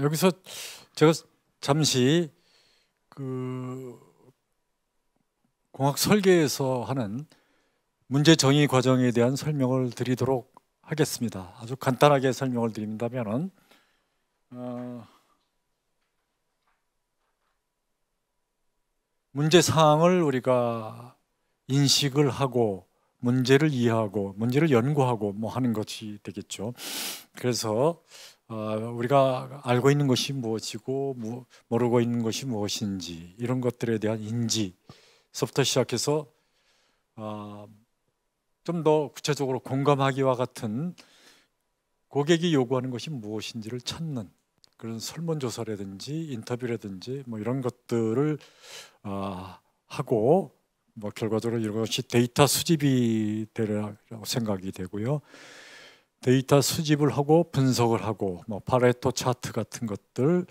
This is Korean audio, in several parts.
여기서 제가 잠시 그 공학 설계에서 하는 문제 정의 과정에 대한 설명을 드리도록 하겠습니다. 아주 간단하게 설명을 드린다면은 문제 사항을 우리가 인식을 하고 문제를 이해하고 문제를 연구하고 뭐 하는 것이 되겠죠. 그래서 우리가 알고 있는 것이 무엇이고 모르고 있는 것이 무엇인지 이런 것들에 대한 인지서부터 시작해서 좀 더 구체적으로 공감하기와 같은 고객이 요구하는 것이 무엇인지를 찾는 그런 설문조사라든지 인터뷰라든지 뭐 이런 것들을 하고 뭐 결과적으로 이것이 데이터 수집이 되리라고 생각이 되고요. 데이터 수집을 하고 분석을 하고 뭐 파레토 차트 같은 것들,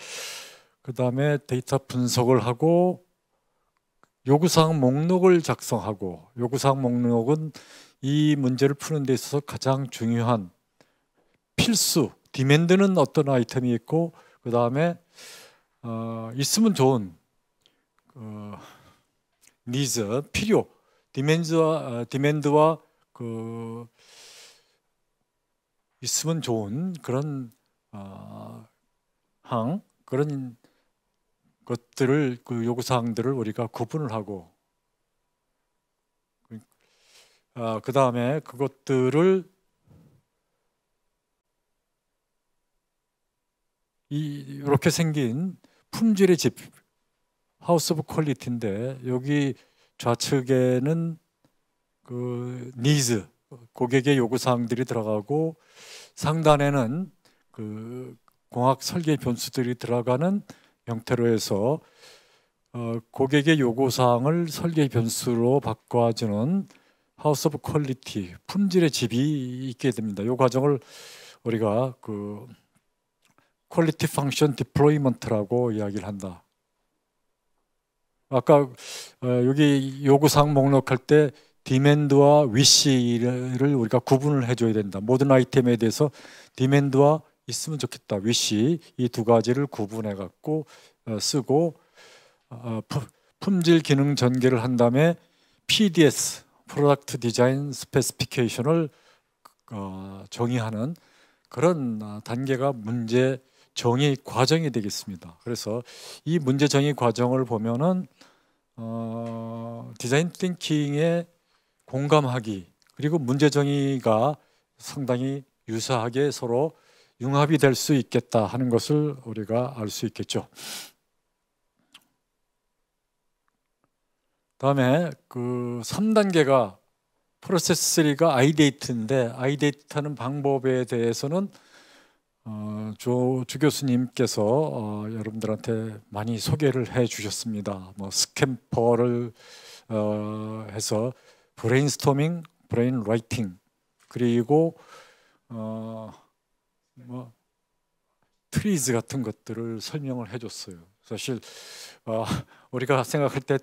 그 다음에 데이터 분석을 하고 요구사항 목록을 작성하고, 요구사항 목록은 이 문제를 푸는 데 있어서 가장 중요한 필수, 디맨드는 어떤 아이템이 있고, 그 다음에 있으면 좋은 니즈, 필요, 디맨드와 그 있으면 좋은 그런 그런 것들을, 그 요구사항들을 우리가 구분을 하고, 그 다음에 그것들을 이렇게 생긴 품질의 집, 하우스 오브 퀄리티인데, 여기 좌측에는 그 니즈, 고객의 요구사항들이 들어가고, 상단에는 그 공학 설계 변수들이 들어가는 형태로 해서 고객의 요구사항을 설계 변수로 바꿔주는 하우스 오브 퀄리티, 품질의 집이 있게 됩니다. 이 과정을 우리가 그 퀄리티 펑션 디플로이먼트라고 이야기를 한다. 아까 여기 요구사항 목록할 때 디맨드와 위시를 우리가 구분을 해줘야 된다. 모든 아이템에 대해서 디맨드와 있으면 좋겠다, 위시, 이 두 가지를 구분해 갖고 쓰고, 품질 기능 전개를 한 다음에 PDS, 프로덕트 디자인 스페시피케이션을 정의하는 그런 단계가 문제 정의 과정이 되겠습니다. 그래서 이 문제 정의 과정을 보면은 디자인 띵킹에 공감하기, 그리고 문제 정의가 상당히 유사하게 서로 융합이 될 수 있겠다 하는 것을 우리가 알 수 있겠죠. 다음에 그 3단계가 프로세스 3가 아이데이트인데, 아이데이트하는 방법에 대해서는 조 교수님께서 여러분들한테 많이 소개를 해 주셨습니다. 뭐 스캠퍼를 해서 브레인스토밍, 브레인 라이팅, 그리고 뭐 트리즈 같은 것들을 설명을 해줬어요. 사실 우리가 생각할 때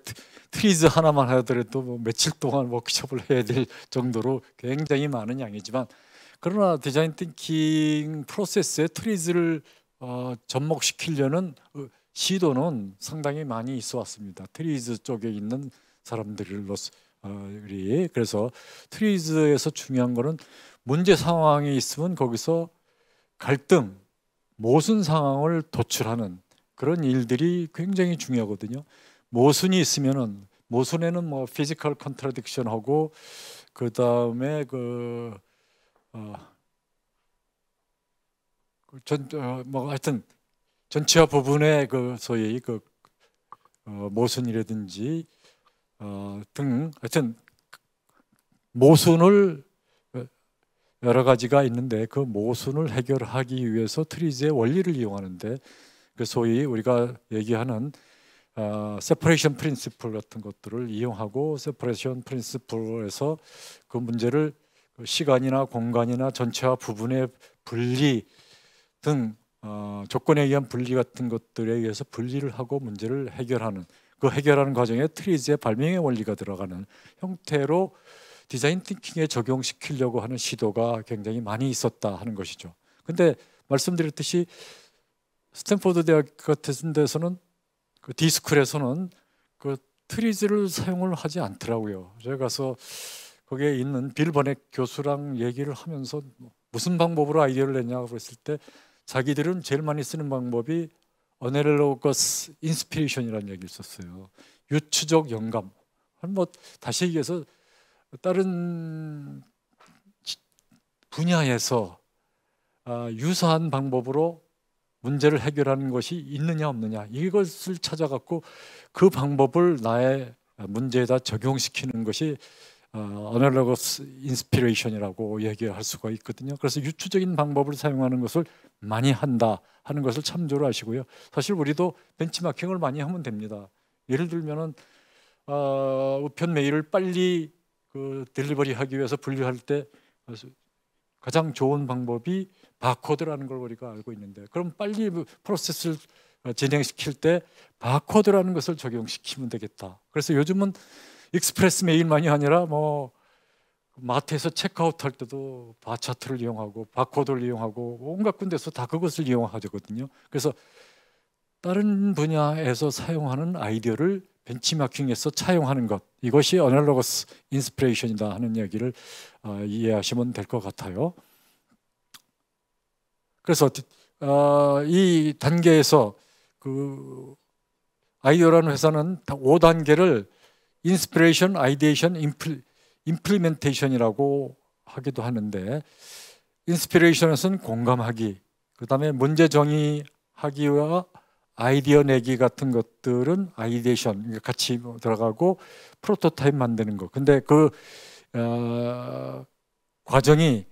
트리즈 하나만 하더라도 뭐 며칠 동안 워크숍을 해야 될 정도로 굉장히 많은 양이지만, 그러나 디자인 띵킹 프로세스에 트리즈를 접목시키려는 시도는 상당히 많이 있어 왔습니다. 트리즈 쪽에 있는 사람들로서 그래서 트리즈에서 중요한 거는 문제 상황이 있으면 거기서 갈등, 모순 상황을 도출하는 그런 일들이 굉장히 중요하거든요. 모순이 있으면은, 모순에는 뭐 피지컬 컨트라딕션하고, 그 다음에 뭐 하여튼 전체화 부분의 그 소위 그 모순이라든지 등 하여튼 모순을 여러 가지가 있는데, 그 모순을 해결하기 위해서 트리즈의 원리를 이용하는데, 그 소위 우리가 얘기하는 세퍼레이션 프린시플 같은 것들을 이용하고, 세퍼레이션 프린시플에서 그 문제를 시간이나 공간이나 전체와 부분의 분리 등 조건에 의한 분리 같은 것들에 의해서 분리를 하고 문제를 해결하는, 그 해결하는 과정에 트리즈의 발명의 원리가 들어가는 형태로 디자인 띵킹에 적용시키려고 하는 시도가 굉장히 많이 있었다 하는 것이죠. 근데 말씀드렸듯이 스탠포드 대학 같은 데서는 그 디스쿨에서는 그 트리즈를 사용을 하지 않더라고요. 제가 가서 거기에 있는 빌 버넷 교수랑 얘기를 하면서 무슨 방법으로 아이디어를 냈냐고 그랬을 때 자기들은 제일 많이 쓰는 방법이 어널로거스 인스피레이션이라는 얘기를 썼어요. 유추적 영감. 뭐 다시 얘기해서 다른 분야에서 유사한 방법으로 문제를 해결하는 것이 있느냐 없느냐 이것을 찾아갖고 그 방법을 나의 문제에다 적용시키는 것이 어널로거스 인스피레이션이라고 얘기할 수가 있거든요. 그래서 유추적인 방법을 사용하는 것을 많이 한다 하는 것을 참조를 하시고요. 사실 우리도 벤치마킹을 많이 하면 됩니다. 예를 들면은 우편 메일을 빨리 그 딜리버리 하기 위해서 분류할 때 가장 좋은 방법이 바코드라는 걸 우리가 알고 있는데, 그럼 빨리 프로세스를 진행시킬 때 바코드라는 것을 적용시키면 되겠다. 그래서 요즘은 익스프레스 메일만이 아니라 뭐 마트에서 체크아웃 할 때도 바차트를 이용하고 바코드를 이용하고 온갖 군데서 다 그것을 이용하거든요. 그래서 다른 분야에서 사용하는 아이디어를 벤치마킹에서 차용하는 것, 이것이 어널로거스 인스피레이션이다 하는 얘기를 이해하시면 될 것 같아요. 그래서 이 단계에서 그 아이디어라는 회사는 5단계를 인스피레이션, 아이디에이션, 임플리멘테이션이라고 하기도 하는데, 인스피레이션에서는 공감하기, 그 다음에 문제 정의하기와 아이디어 내기 같은 것들은 아이디에이션 같이 들어가고 프로토타입 만드는 거. 근데 그 과정이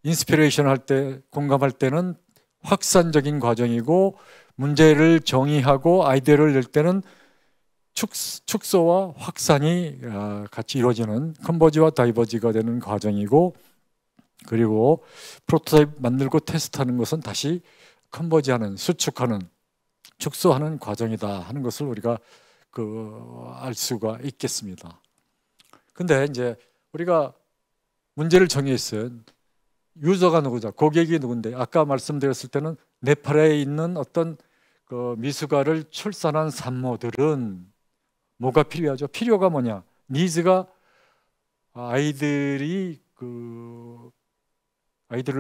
인스피레이션 할 때, 공감할 때는 확산적인 과정이고, 문제를 정의하고 아이디어를 낼 때는 축소와 확산이 같이 이루어지는 컨버지와 다이버지가 되는 과정이고, 그리고 프로토타입 만들고 테스트하는 것은 다시 컨버지하는, 수축하는, 축소하는 과정이다 하는 것을 우리가 알 수가 있겠습니다. 근데 이제 우리가 문제를 정의했어요. 유저가 누구죠? 고객이 누군데? 아까 말씀드렸을 때는 네팔에 있는 어떤 그 미숙아를 출산한 산모들은 뭐가 필요하죠? 필요가 뭐냐? 니즈가 아이들을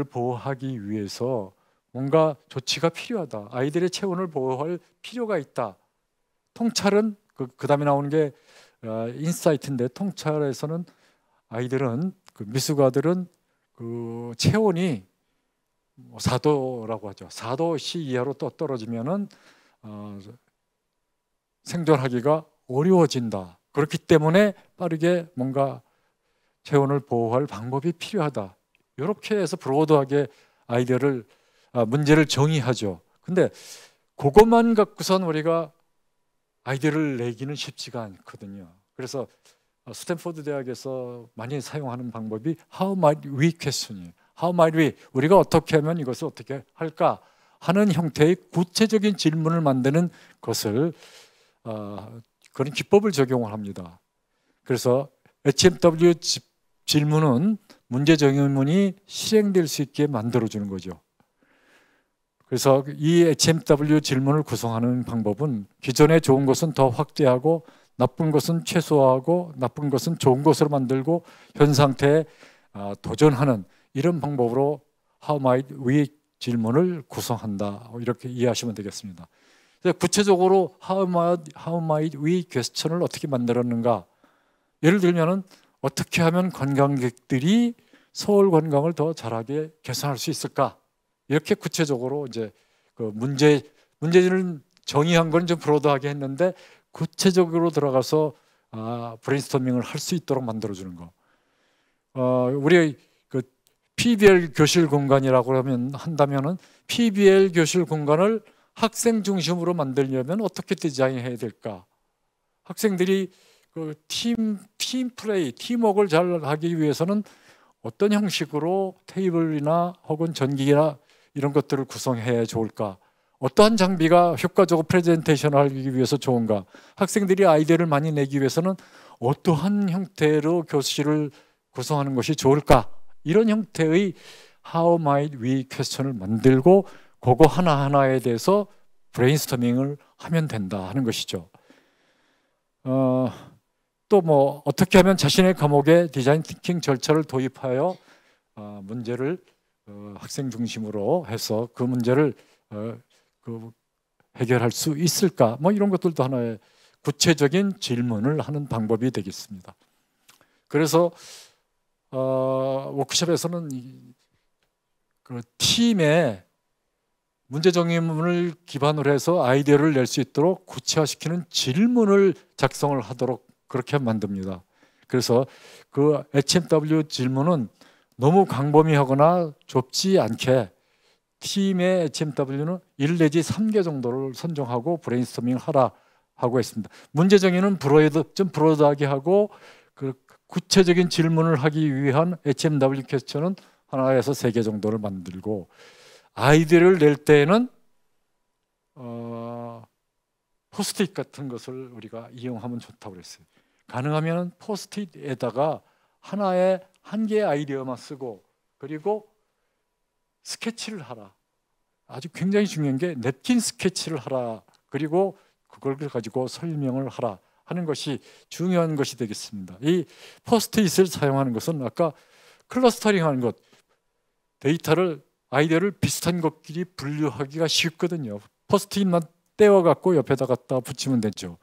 보호하기 위해서 뭔가 조치가 필요하다. 아이들의 체온을 보호할 필요가 있다. 통찰은 그 다음에 나오는 게 인사이트인데, 통찰에서는 아이들은 미숙아들은 그 체온이 4도라고 하죠. 4도씨 이하로 또 떨어지면은 생존하기가 어려워진다. 그렇기 때문에 빠르게 뭔가 체온을 보호할 방법이 필요하다. 이렇게 해서 브로드하게 아이디어를 문제를 정의하죠. 근데 그것만 갖고선 우리가 아이디어를 내기는 쉽지가 않거든요. 그래서 스탠포드 대학에서 많이 사용하는 방법이 How might we question이에요. How might we, 우리가 어떻게 하면 이것을 어떻게 할까 하는 형태의 구체적인 질문을 만드는 것을 그런 기법을 적용을 합니다. 그래서 HMW 질문은 문제 정의문이 실행될 수 있게 만들어주는 거죠. 그래서 이 HMW 질문을 구성하는 방법은 기존에 좋은 것은 더 확대하고, 나쁜 것은 최소화하고, 나쁜 것은 좋은 것으로 만들고, 현 상태에 도전하는 이런 방법으로 How might we 질문을 구성한다. 이렇게 이해하시면 되겠습니다. 구체적으로 How might we question을 어떻게 만들었는가? 예를 들면은 어떻게 하면 관광객들이 서울 관광을 더 잘하게 개선할 수 있을까? 이렇게 구체적으로 이제 그 문제를 정의한 건 좀 브로드하게 했는데, 구체적으로 들어가서 브레인스토밍을 할 수 있도록 만들어주는 거. 우리 그 PBL 교실 공간이라고 한다면은 PBL 교실 공간을 학생 중심으로 만들려면 어떻게 디자인해야 될까? 학생들이 그 팀 플레이, 팀워크를 잘 하기 위해서는 어떤 형식으로 테이블이나 혹은 전기나 이런 것들을 구성해야 좋을까? 어떠한 장비가 효과적으로 프레젠테이션을 하기 위해서 좋은가? 학생들이 아이디어를 많이 내기 위해서는 어떠한 형태로 교실을 구성하는 것이 좋을까? 이런 형태의 How might we question을 만들고 그거 하나하나에 대해서 브레인스토밍을 하면 된다 하는 것이죠. 또 뭐 어떻게 하면 자신의 과목에 디자인 띵킹 절차를 도입하여 문제를 학생 중심으로 해서 그 문제를 해결할 수 있을까? 뭐 이런 것들도 하나의 구체적인 질문을 하는 방법이 되겠습니다. 그래서 워크숍에서는 그 팀의 문제 정의문을 기반으로 해서 아이디어를 낼 수 있도록 구체화시키는 질문을 작성을 하도록 그렇게 만듭니다. 그래서 그 HMW 질문은 너무 광범위하거나 좁지 않게 팀의 HMW는 1 내지 3개 정도를 선정하고 브레인스토밍을 하라 하고 있습니다. 문제 정의는 좀 브로드하게 하고 그 구체적인 질문을 하기 위한 HMW 퀘스천은 하나에서 3개 정도를 만들고, 아이디어를 낼 때에는 포스트잇 같은 것을 우리가 이용하면 좋다고 그랬어요. 가능하면 포스트잇에다가 한 개의 아이디어만 쓰고, 그리고 스케치를 하라. 아주 굉장히 중요한 게 냅킨 스케치를 하라. 그리고 그걸 가지고 설명을 하라 하는 것이 중요한 것이 되겠습니다. 이 포스트잇을 사용하는 것은 아까 클러스터링하는 것, 아이디어를 비슷한 것끼리 분류하기가 쉽거든요. 포스트잇만 떼어갖고 옆에다 갖다 붙이면 되죠.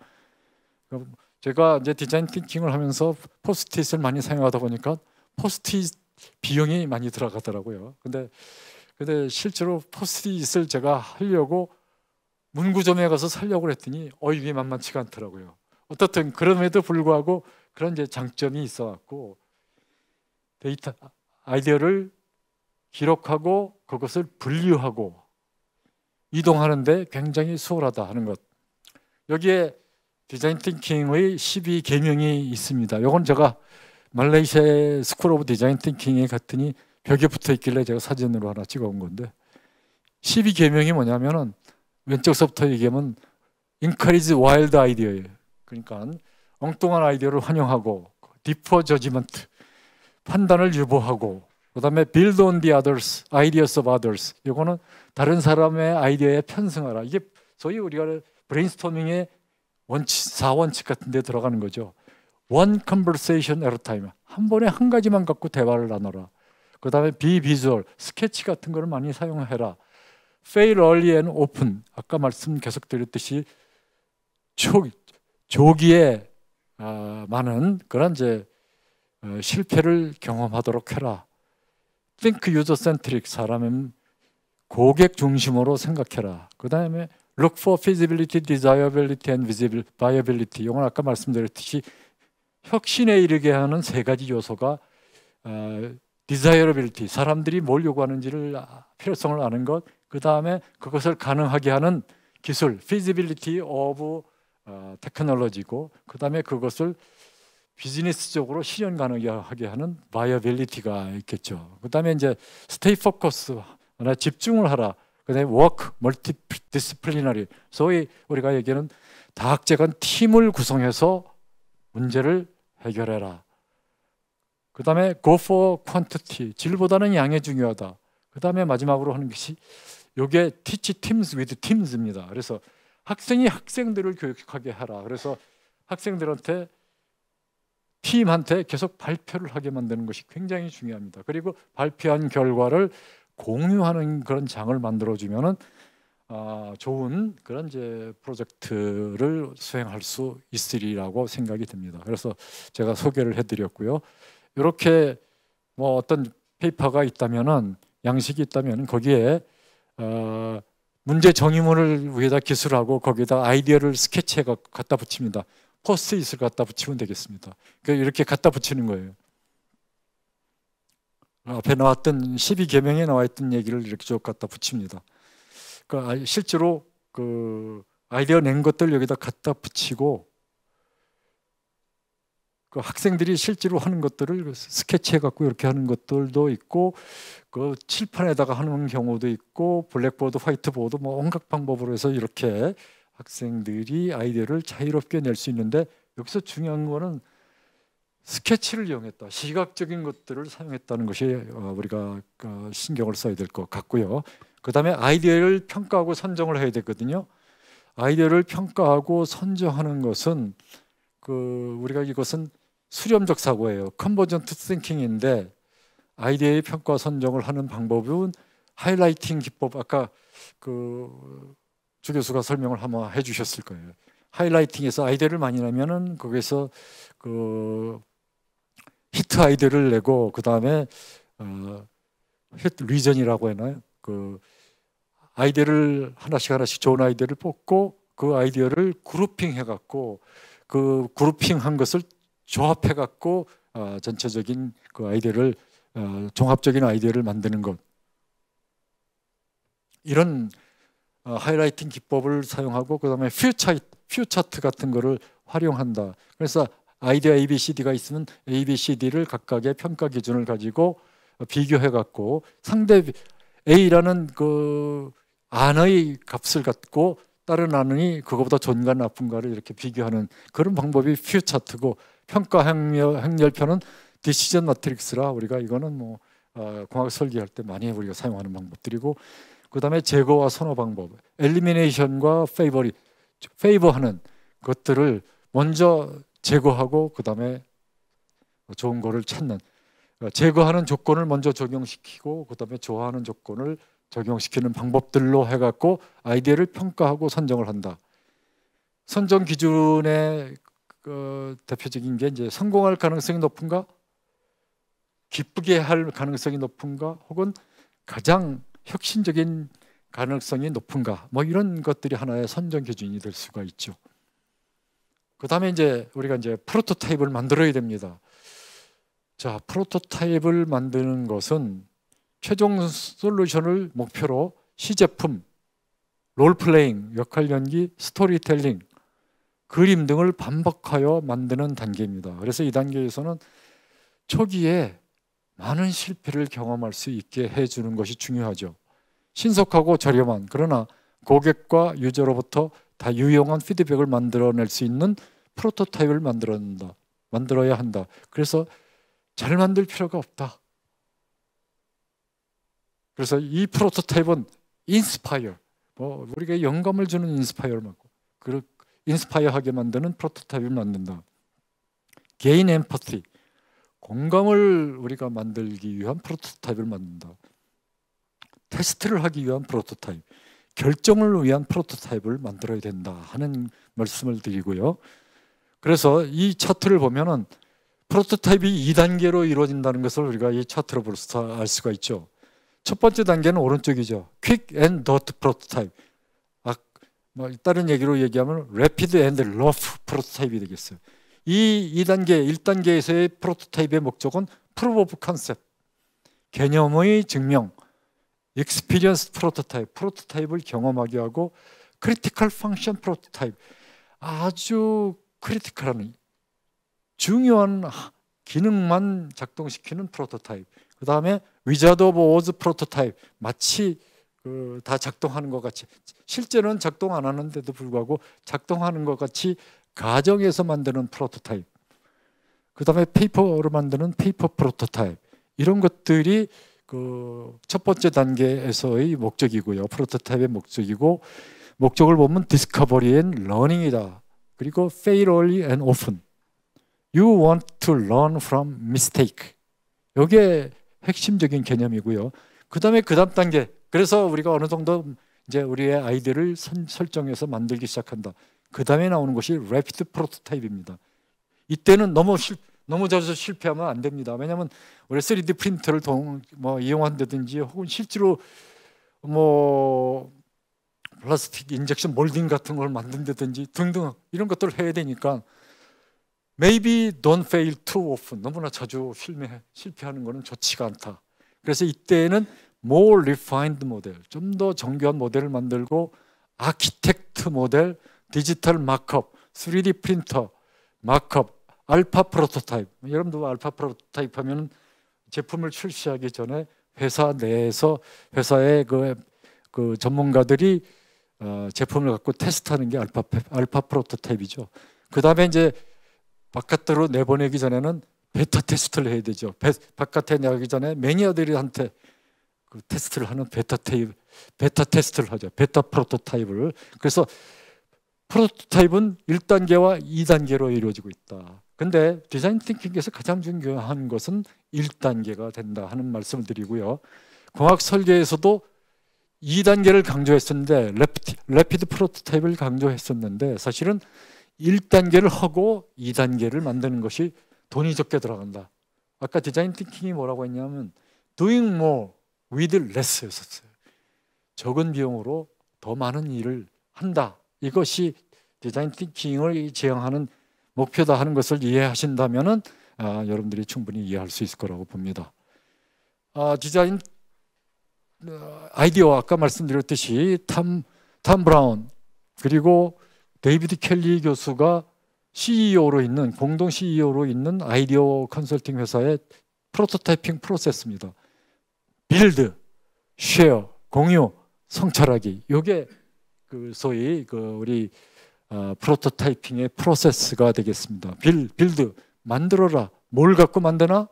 제가 이제 디자인 띵킹을 하면서 포스트잇을 많이 사용하다 보니까 포스트잇 비용이 많이 들어가더라고요. 근데 실제로 포스트잇을 제가 하려고 문구점에 가서 사려고 했더니 이게 만만치가 않더라고요. 어떻든 그럼에도 불구하고 그런 이제 장점이 있어갖고 아이디어를 기록하고 그것을 분류하고 이동하는데 굉장히 수월하다 하는 것. 여기에 디자인 띵킹의 12계명이 있습니다. 이건 제가 말레이시아 스쿨 오브 디자인 띵킹에 갔더니 벽에 붙어 있길래 제가 사진으로 하나 찍어 온 건데, 12계명이 뭐냐면은 왼쪽서부터 얘기하면 encourage wild idea예요. 그러니까 엉뚱한 아이디어를 환영하고, defer judgment, 판단을 유보하고, 그 다음에 build on the others, ideas of others. 이거는 다른 사람의 아이디어에 편승하라. 이게 소위 우리가 브레인스토밍의 4원칙 같은 데 들어가는 거죠. One conversation at a time. 한 번에 한 가지만 갖고 대화를 나눠라. 그 다음에 be visual, 스케치 같은 거를 많이 사용해라. Fail early and often. 아까 말씀 계속 드렸듯이 조기에 많은 그런 이제 실패를 경험하도록 해라. Think user-centric, 사람은 고객 중심으로 생각해라. 그 다음에 Look for feasibility, desirability and viability. 이건 아까 말씀드렸듯이 혁신에 이르게 하는 3가지 요소가 desirability, 사람들이 뭘 요구하는지를 필요성을 아는 것, 그 다음에 그것을 가능하게 하는 기술, feasibility of technology고, 그 다음에 그것을 비즈니스적으로 실현 가능하게 하는 viability가 있겠죠. 그 다음에 이제 stay focused, 집중을 하라. 그 다음에 work multidisciplinary, 소위 우리가 얘기하는 다학제간 팀을 구성해서 문제를 해결해라. 그 다음에 go for quantity, 질보다는 양이 중요하다. 그 다음에 마지막으로 하는 것이 이게 teach teams with teams입니다. 그래서 학생이 학생들을 교육하게 하라. 그래서 학생들한테 팀한테 계속 발표를 하게 만드는 것이 굉장히 중요합니다. 그리고 발표한 결과를 공유하는 그런 장을 만들어주면은 좋은 그런 이제 프로젝트를 수행할 수 있으리라고 생각이 듭니다. 그래서 제가 소개를 해드렸고요. 이렇게 뭐 어떤 페이퍼가 있다면은, 양식이 있다면 거기에 문제 정의문을 위에다 기술하고 거기에다 아이디어를 스케치해 갖다 붙입니다. 포스트잇을 갖다 붙이면 되겠습니다. 이렇게 갖다 붙이는 거예요. 앞에 나왔던 12계명에 나와 있던 얘기를 이렇게 쭉 갖다 붙입니다. 실제로 그 아이디어 낸 것들 여기다 갖다 붙이고, 그 학생들이 실제로 하는 것들을 스케치해 갖고 이렇게 하는 것들도 있고, 그 칠판에다가 하는 경우도 있고, 블랙보드, 화이트보드 뭐 온갖 방법으로 해서 이렇게 학생들이 아이디어를 자유롭게 낼 수 있는데, 여기서 중요한 거는 스케치를 이용했다, 시각적인 것들을 사용했다는 것이 우리가 신경을 써야 될 것 같고요. 그 다음에 아이디어를 평가하고 선정을 해야 되거든요. 아이디어를 평가하고 선정하는 것은 우리가 이것은 수렴적 사고예요. 컨버전트 띵킹인데 아이디어의 평가 선정을 하는 방법은 하이라이팅 기법, 아까 주 교수가 설명을 한번 해주셨을 거예요. 하이라이팅에서 아이디어를 많이 내면은 거기서 히트 아이디어를 내고 그 다음에 히트 리전이라고 하나요? 아이디어를 하나씩 좋은 아이디어를 뽑고 그 아이디어를 그룹핑 해갖고 그 그룹핑한 것을 조합해갖고 전체적인 그 아이디어를 종합적인 아이디어를 만드는 것, 이런 하이라이팅 기법을 사용하고 그 다음에 퓨 차트 같은 거를 활용한다. 그래서 아이디어 ABCD가 있으면 ABCD를 각각의 평가 기준을 가지고 비교해갖고 상대 A라는 안의 값을 갖고 다른 안이 그거보다 좋은가 나쁜가를 이렇게 비교하는 그런 방법이 퓨 차트고, 평가 행렬표는 디시전 마트릭스라 우리가 이거는 공학 설계할 때 많이 우리가 사용하는 방법들이고, 그 다음에 제거와 선호 방법, 엘리미네이션과 페이버하는 것들을 먼저 제거하고 그 다음에 좋은 거를 찾는, 제거하는 조건을 먼저 적용시키고 그 다음에 좋아하는 조건을 적용시키는 방법들로 해갖고 아이디어를 평가하고 선정을 한다. 선정 기준의 대표적인 게 이제 성공할 가능성이 높은가, 기쁘게 할 가능성이 높은가, 혹은 가장 혁신적인 가능성이 높은가, 이런 것들이 하나의 선정 기준이 될 수가 있죠. 그 다음에 이제 우리가 이제 프로토타입을 만들어야 됩니다. 자, 프로토타입을 만드는 것은 최종 솔루션을 목표로 시제품, 롤플레잉, 역할 연기, 스토리텔링, 그림 등을 반복하여 만드는 단계입니다. 그래서 이 단계에서는 초기에 많은 실패를 경험할 수 있게 해주는 것이 중요하죠. 신속하고 저렴한, 그러나 고객과 유저로부터 다 유용한 피드백을 만들어낼 수 있는 프로토타입을 만들어야 한다. 그래서 잘 만들 필요가 없다. 그래서 이 프로토타입은 인스파이어, 우리가 영감을 주는 인스파이어를 만들고, 인스파이어하게 만드는 프로토타입을 만든다. 게인 엠퍼티, 공감을 우리가 만들기 위한 프로토타입을 만든다. 테스트를 하기 위한 프로토타입, 결정을 위한 프로토타입을 만들어야 된다 하는 말씀을 드리고요. 그래서 이 차트를 보면은 프로토타입이 2단계로 이루어진다는 것을 우리가 이 차트로 벌써 알 수가 있죠. 첫 번째 단계는 오른쪽이죠. Quick and Dirt 프로토타입. 다른 얘기로 얘기하면 Rapid and Rough 프로토타입이 되겠어요. 이 2단계, 1단계에서의 프로토타입의 목적은 Proof of Concept, 개념의 증명, Experience 프로토타입, 프로토타입을 경험하게 하고, Critical Function 프로토타입, 아주 크리티컬한 중요한 기능만 작동시키는 프로토타입, 그 다음에 Wizard of Oz 프로토타입, 마치 다 작동하는 것 같이, 실제로는 작동 안 하는데도 불구하고 작동하는 것 같이 가정에서 만드는 프로토타입, 그 다음에 페이퍼로 만드는 페이퍼 프로토타입, 이런 것들이 첫 번째 단계에서의 목적이고요. 프로토타입의 목적이고, 목적을 보면 디스커버리 앤 러닝이다. 그리고 fail early and often. You want to learn from mistake. 이게 핵심적인 개념이고요. 그 다음에 그 다음 단계, 그래서 우리가 어느 정도 이제 우리의 아이디어를 설정해서 만들기 시작한다. 그 다음에 나오는 것이 rapid 프로토타입입니다. 이때는 너무 자주 실패하면 안 됩니다. 왜냐하면 우리 3D 프린터를 이용한다든지, 혹은 실제로 플라스틱 인젝션 몰딩 같은 걸 만든다든지 등등 이런 것들을 해야 되니까 maybe don't fail too often, 너무나 자주 실패하는 것은 좋지가 않다. 그래서 이때는 more refined 모델, 좀 더 정교한 모델을 만들고, 아키텍트 모델, 디지털 마크업, 3D 프린터, 마크업, 알파 프로토타입. 여러분도 알파 프로토타입 하면 제품을 출시하기 전에 회사 내에서 회사의 그 전문가들이 제품을 갖고 테스트하는 게 알파 프로토타입이죠. 그 다음에 이제 바깥으로 내보내기 전에는 베타 테스트를 해야 되죠. 바깥에 내기 전에 매니아들한테 테스트를 하는 베타 베타 테스트를 하죠. 베타 프로토타입을. 그래서 프로토타입은 1단계와 2단계로 이루어지고 있다. 근데 디자인 띵킹에서 가장 중요한 것은 1단계가 된다 하는 말씀을 드리고요. 공학 설계에서도 2단계를 강조했었는데 래피드 프로토타입을 강조했었는데 사실은 1단계를 하고 2단계를 만드는 것이 돈이 적게 들어간다. 아까 디자인 띵킹이 뭐라고 했냐면 doing more with less였었어요. 적은 비용으로 더 많은 일을 한다. 이것이 디자인 띵킹을 지향하는 목표다 하는 것을 이해하신다면은 여러분들이 충분히 이해할 수 있을 거라고 봅니다. 디자인 아이디어 아까 말씀드렸듯이 탐 브라운 그리고 데이비드 켈리 교수가 CEO로 있는 공동 CEO로 있는 아이디어 컨설팅 회사의 프로토타이핑 프로세스입니다. 빌드, 쉐어, 공유, 성찰하기. 이게 그 소위 우리 프로토타이핑의 프로세스가 되겠습니다. 빌드 만들어라. 뭘 갖고 만드나?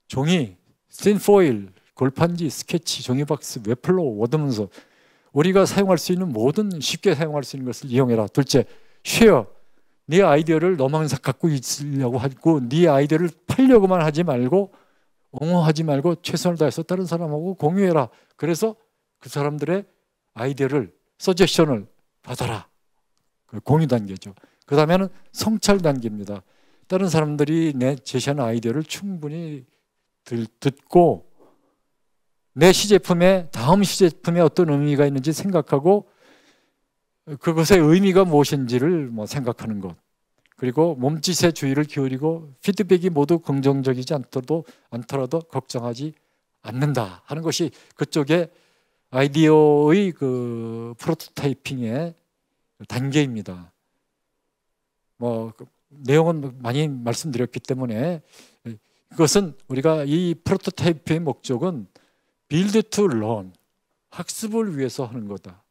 종이, 틴포일, 골판지, 스케치, 종이박스, 웹플로우, 워드문서. 우리가 사용할 수 있는 모든 쉽게 사용할 수 있는 것을 이용해라. 둘째, 쉐어. 네 아이디어를 너만 갖고 있으려고 하고 네 아이디어를 팔려고만 하지 말고 옹호하지 말고 최선을 다해서 다른 사람하고 공유해라. 그래서 그 사람들의 아이디어를 서제션을 받아라. 공유 단계죠. 그 다음에는 성찰 단계입니다. 다른 사람들이 내 제시하는 아이디어를 충분히 듣고 내 시제품에 다음 시제품에 어떤 의미가 있는지 생각하고 그것의 의미가 무엇인지를 생각하는 것. 그리고 몸짓에 주의를 기울이고 피드백이 모두 긍정적이지 않더라도 걱정하지 않는다 하는 것이 그쪽의 아이디어의 그 프로토타이핑의 단계입니다. 내용은 많이 말씀드렸기 때문에 그것은 우리가 이 프로토타이핑의 목적은 build to learn, 학습을 위해서 하는 거다.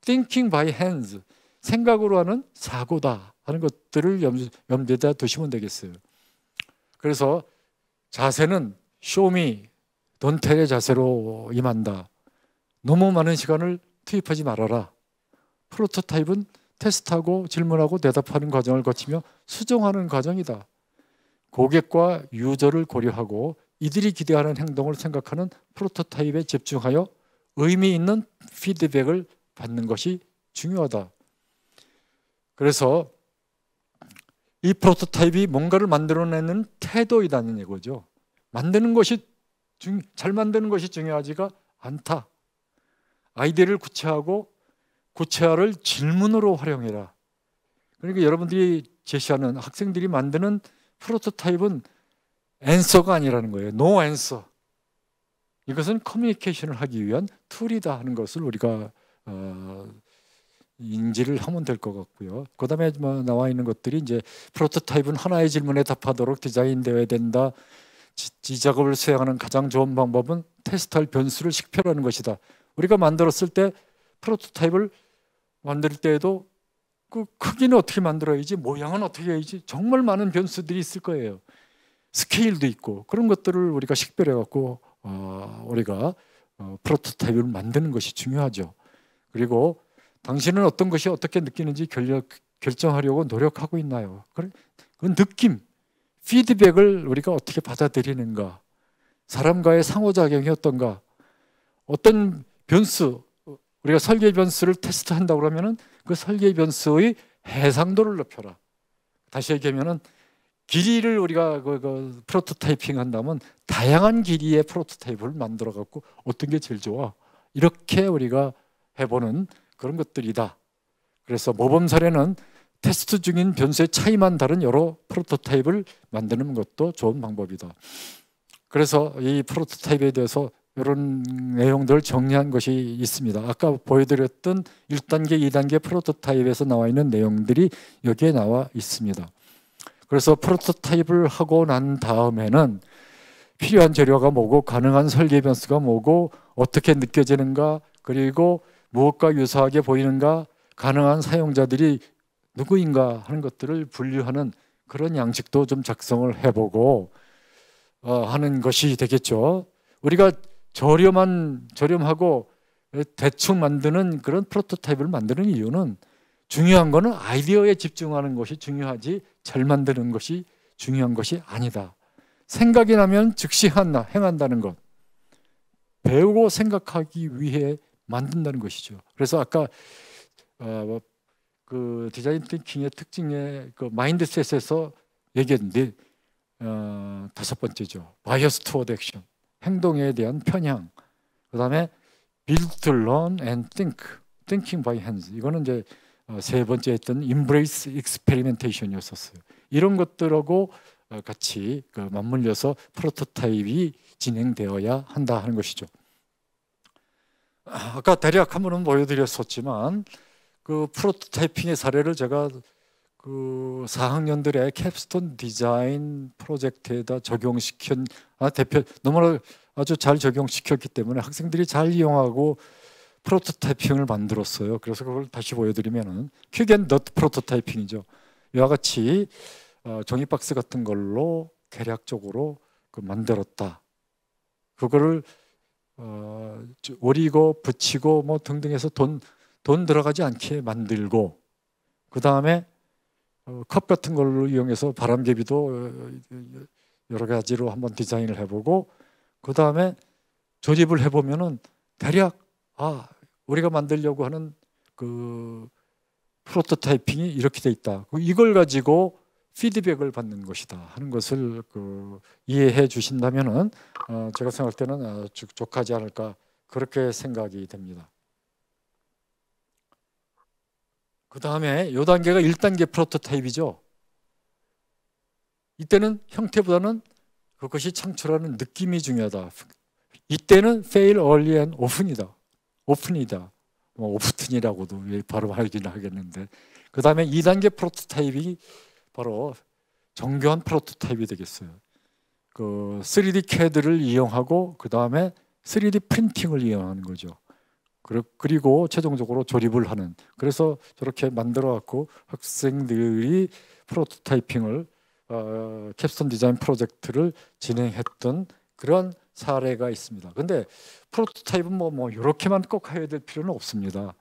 thinking by hands, 생각으로 하는 사고다 하는 것들을 염두에다 두시면 되겠어요. 그래서 자세는 show me, don't tell의 자세로 임한다. 너무 많은 시간을 투입하지 말아라. 프로토타입은 테스트하고 질문하고 대답하는 과정을 거치며 수정하는 과정이다. 고객과 유저를 고려하고 이들이 기대하는 행동을 생각하는 프로토타입에 집중하여 의미 있는 피드백을 받는 것이 중요하다. 그래서 이 프로토타입이 뭔가를 만들어내는 태도이라는 얘기죠. 만드는 것이 잘 만드는 것이 중요하지가 않다. 아이디어를 구체화하고 구체화를 질문으로 활용해라. 그러니까 여러분들이 제시하는 학생들이 만드는 프로토타입은 앤서가 아니라는 거예요. 노 앤서. 이것은 커뮤니케이션을 하기 위한 툴이다 하는 것을 우리가 인지를 하면 될 것 같고요. 그 다음에 나와 있는 것들이 이제 프로토타입은 하나의 질문에 답하도록 디자인되어야 된다. 지작업을 수행하는 가장 좋은 방법은 테스트할 변수를 식별하는 것이다. 우리가 만들었을 때 프로토타입을 만들 때에도 그 크기는 어떻게 만들어야지, 모양은 어떻게 해야지, 정말 많은 변수들이 있을 거예요. 스케일도 있고 그런 것들을 우리가 식별해 갖고 우리가 프로토타입을 만드는 것이 중요하죠. 그리고 당신은 어떤 것이 어떻게 느끼는지 결정하려고 노력하고 있나요? 그 느낌, 피드백을 우리가 어떻게 받아들이는가, 사람과의 상호작용이 어떤가, 어떤 변수, 우리가 설계 변수를 테스트한다고 그러면은 그 설계 변수의 해상도를 높여라. 다시 얘기하면은 길이를 우리가 그 프로토타이핑 한다면 다양한 길이의 프로토타입을 만들어 갖고 어떤 게 제일 좋아, 이렇게 우리가 해보는 그런 것들이다. 그래서 모범 사례는 테스트 중인 변수의 차이만 다른 여러 프로토타입을 만드는 것도 좋은 방법이다. 그래서 이 프로토타입에 대해서 이런 내용들을 정리한 것이 있습니다. 아까 보여드렸던 1단계, 2단계 프로토타입에서 나와 있는 내용들이 여기에 나와 있습니다. 그래서 프로토타입을 하고 난 다음에는 필요한 재료가 뭐고, 가능한 설계 변수가 뭐고, 어떻게 느껴지는가, 그리고 무엇과 유사하게 보이는가, 가능한 사용자들이 누구인가 하는 것들을 분류하는 그런 양식도 좀 작성을 해보고 하는 것이 되겠죠. 우리가 저렴하고 대충 만드는 그런 프로토타입을 만드는 이유는 중요한 거는 아이디어에 집중하는 것이 중요하지 잘 만드는 것이 중요한 것이 아니다. 생각이 나면 즉시 행한다는 것. 배우고 생각하기 위해 만든다는 것이죠. 그래서 아까 그 디자인 띵킹의 특징의 그 마인드셋에서 얘기했는데 다섯 번째죠. 바이어스 투워드 액션. 행동에 대한 편향. 그다음에 build to learn and think. thinking by hands. 이거는 이제 세 번째 했던 embrace experimentation이었었어요. 이런 것들하고 같이 맞물려서 프로토타입이 진행되어야 한다 하는 것이죠. 아까 대략 한 번은 보여드렸었지만 그 프로토타이핑의 사례를 제가 그 4학년들의 캡스톤 디자인 프로젝트에다 적용시킨 너무나 아주 잘 적용시켰기 때문에 학생들이 잘 이용하고 프로토타이핑을 만들었어요. 그래서 그걸 다시 보여드리면은 퀵 앤 넛 프로토타이핑이죠. 이와 같이 종이 박스 같은 걸로 계략적으로 만들었다. 그거를 오리고 붙이고 뭐 등등해서 돈 들어가지 않게 만들고, 그 다음에 컵 같은 걸로 이용해서 바람개비도 여러 가지로 한번 디자인을 해보고, 그 다음에 조립을 해보면은 대략 우리가 만들려고 하는 그 프로토타이핑이 이렇게 돼 있다. 이걸 가지고 피드백을 받는 것이다 하는 것을 이해해 주신다면은 제가 생각할 때는 족하지 않을까 그렇게 생각이 됩니다. 그 다음에 이 단계가 1단계 프로토타입이죠. 이때는 형태보다는 그것이 창출하는 느낌이 중요하다. 이때는 fail early and often이다. 오프튼이라고도 바로 하긴 하겠는데, 그 다음에 2단계 프로토타입이 바로 정교한 프로토타입이 되겠어요. 그 3D CAD를 이용하고 그 다음에 3D 프린팅을 이용하는 거죠. 그리고 최종적으로 조립을 하는. 그래서 저렇게 만들어 갖고 학생들이 프로토타이핑을 캡스톤 디자인 프로젝트를 진행했던 그런 사례가 있습니다. 근데 프로토타입은 뭐 이렇게만 꼭 해야 될 필요는 없습니다.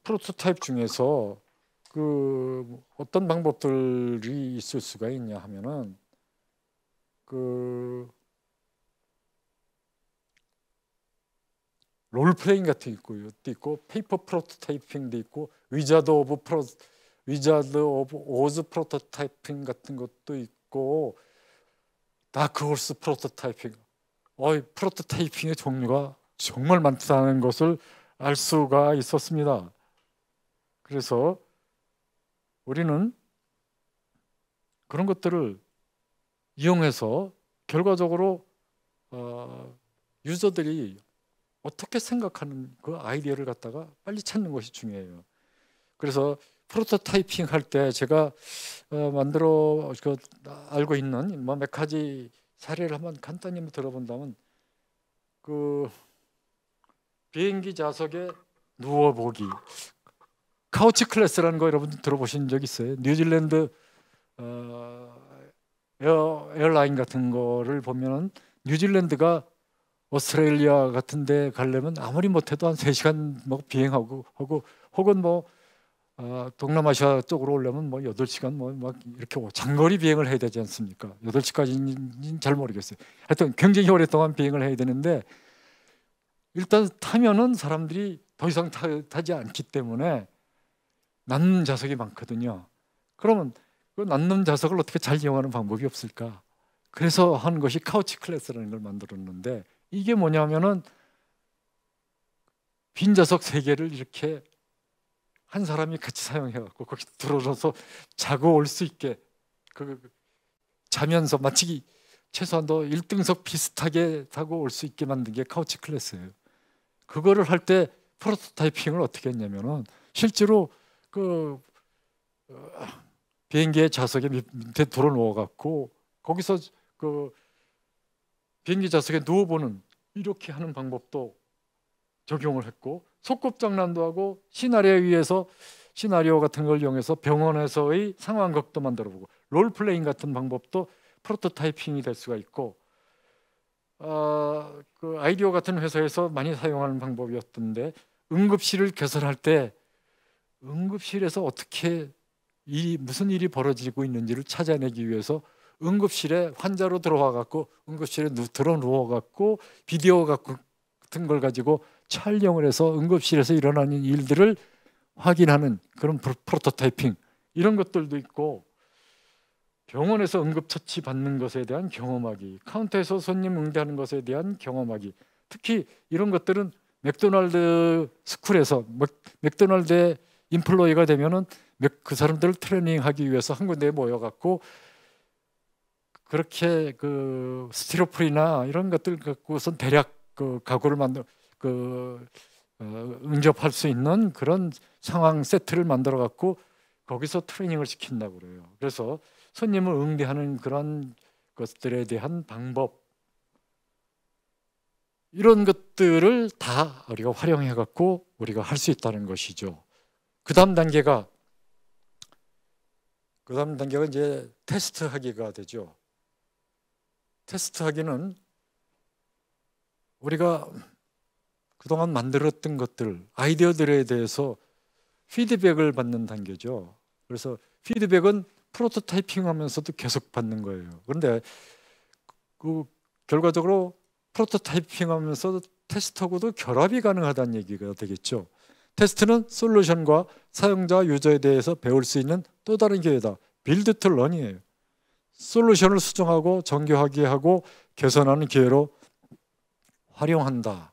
프로토타입 중에서 그 어떤 방법들이 있을 수가 있냐 하면은 롤플레잉 같은 것도 있고 페이퍼 프로토타이핑도 있고 위자드 오브 오즈 프로토타이핑 같은 것도 있고 다크호스 프로토타이핑. 프로토타이핑의 종류가 정말 많다는 것을 알 수가 있었습니다. 그래서 우리는 그런 것들을 이용해서 결과적으로 유저들이 어떻게 생각하는 그 아이디어를 갖다가 빨리 찾는 것이 중요해요. 그래서 프로토타이핑 할 때 제가 알고 있는 몇 가지 사례를 한번 간단히 들어본다면, 그 비행기 좌석에 누워보기, 카우치 클래스라는 거 여러분 들어보신 적 있어요? 뉴질랜드 에어라인 같은 거를 보면은 뉴질랜드가 오스트레일리아 같은 데 가려면 아무리 못해도 한 3시간 비행하고 혹은 동남아시아 쪽으로 오려면 8시간 막 이렇게 장거리 비행을 해야 되지 않습니까? 8시까지는 잘 모르겠어요. 하여튼 굉장히 오랫동안 비행을 해야 되는데, 일단 타면은 사람들이 더 이상 타지 않기 때문에 남는 좌석이 많거든요. 그러면 그 남는 좌석을 어떻게 잘 이용하는 방법이 없을까? 그래서 한 것이 카우치 클래스라는 걸 만들었는데, 이게 뭐냐면은 빈 좌석 3개를 이렇게 한 사람이 같이 사용해갖고 거기 들어서 자고 올 수 있게 자면서 마치 최소한도 1등석 비슷하게 타고 올 수 있게 만든 게 카우치 클래스예요. 그거를 할 때 프로토타이핑을 어떻게 했냐면은 실제로 비행기의 좌석에 밑에 돌아 누워갖고 거기서 비행기 좌석에 누워보는 이렇게 하는 방법도 적용을 했고, 소꿉장난도 하고 시나리오 같은 걸 이용해서 병원에서의 상황극도 만들어보고 롤플레잉 같은 방법도 프로토타이핑이 될 수가 있고, 그 아이디어 같은 회사에서 많이 사용하는 방법이었던데, 응급실을 개설할 때 응급실에서 어떻게 무슨 일이 벌어지고 있는지를 찾아내기 위해서 응급실에 환자로 들어와 갖고 응급실에 들어 누워 갖고 비디오 같은 걸 가지고 촬영을 해서 응급실에서 일어나는 일들을 확인하는 그런 프로토타이핑, 이런 것들도 있고, 병원에서 응급처치 받는 것에 대한 경험하기, 카운터에서 손님 응대하는 것에 대한 경험하기, 특히 이런 것들은 맥도날드 스쿨에서 맥도날드의 인플로이가 되면은 그 사람들을 트레이닝하기 위해서 한 군데에 모여갖고 그렇게 그 스티로폴이나 이런 것들 갖고선 대략 그 가구를 응접할 수 있는 그런 상황 세트를 만들어 갖고 거기서 트레이닝을 시킨다고 그래요. 그래서 손님을 응대하는 그런 것들에 대한 방법, 이런 것들을 다 우리가 활용해 갖고 우리가 할 수 있다는 것이죠. 그 다음 단계가 이제 테스트하기가 되죠. 테스트하기는 우리가 그동안 만들었던 것들, 아이디어들에 대해서 피드백을 받는 단계죠. 그래서 피드백은 프로토타이핑 하면서도 계속 받는 거예요. 그런데 그 결과적으로 프로토타이핑 하면서 테스트하고도 결합이 가능하다는 얘기가 되겠죠. 테스트는 솔루션과 사용자 유저에 대해서 배울 수 있는 또 다른 기회다. 빌드 투 런이에요. 솔루션을 수정하고 정교하게 하고 개선하는 기회로 활용한다.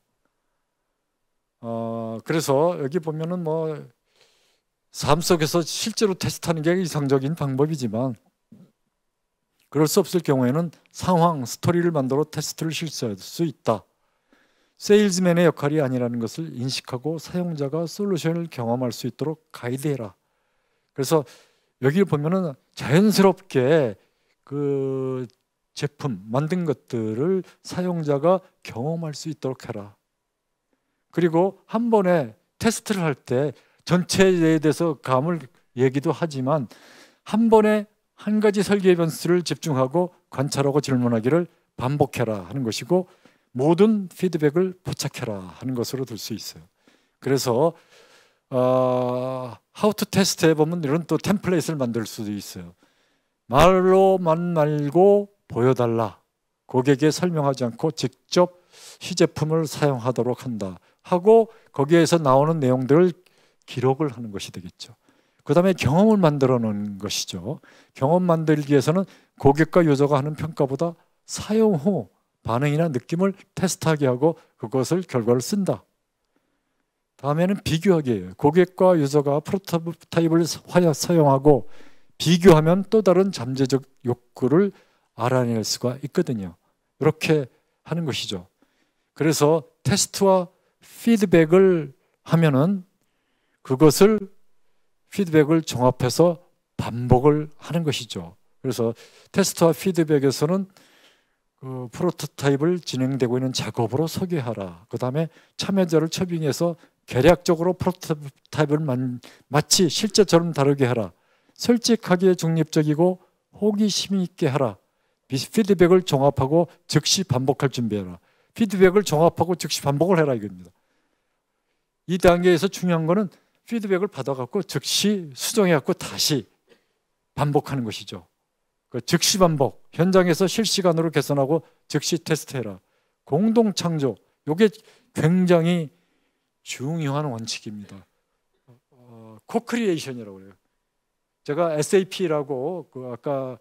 그래서 여기 보면은 뭐 삶 속에서 실제로 테스트하는 게 이상적인 방법이지만, 그럴 수 없을 경우에는 상황, 스토리를 만들어 테스트를 실시할 수 있다. 세일즈맨의 역할이 아니라는 것을 인식하고 사용자가 솔루션을 경험할 수 있도록 가이드해라. 그래서 여기 보면은 자연스럽게 그 제품 만든 것들을 사용자가 경험할 수 있도록 해라. 그리고 한 번에 테스트를 할 때 전체에 대해서 감을 얘기도 하지만 한 번에 한 가지 설계 변수를 집중하고 관찰하고 질문하기를 반복해라 하는 것이고, 모든 피드백을 포착해라 하는 것으로 들 수 있어요. 그래서 How to Test에 보면 이런 또 템플릿을 만들 수도 있어요. 말로만 말고 보여달라. 고객에 설명하지 않고 직접 시제품을 사용하도록 한다 하고, 거기에서 나오는 내용들을 기록을 하는 것이 되겠죠. 그 다음에 경험을 만들어 놓은 것이죠. 경험 만들기 위해서는 고객과 유저가 하는 평가보다 사용 후 반응이나 느낌을 테스트하게 하고 그것을 결과를 쓴다. 다음에는 비교하기예요. 고객과 유저가 프로토타입을 사용하고 비교하면 또 다른 잠재적 욕구를 알아낼 수가 있거든요. 이렇게 하는 것이죠. 그래서 테스트와 피드백을 하면은 그것을 피드백을 종합해서 반복을 하는 것이죠. 그래서 테스트와 피드백에서는 그 프로토타입을 진행되고 있는 작업으로 소개하라. 그 다음에 참여자를 초빙해서 계략적으로 프로토타입을 마치 실제처럼 다루게 하라. 솔직하게 중립적이고 호기심 있게 하라. 피드백을 종합하고 즉시 반복할 준비해라. 피드백을 종합하고 즉시 반복을 해라 이겁니다. 이 단계에서 중요한 거는 피드백을 받아갖고 즉시 수정해갖고 다시 반복하는 것이죠. 그 즉시 반복, 현장에서 실시간으로 개선하고 즉시 테스트해라. 공동 창조, 이게 굉장히 중요한 원칙입니다. 코크리에이션이라고 그래요. 제가 SAP라고 아까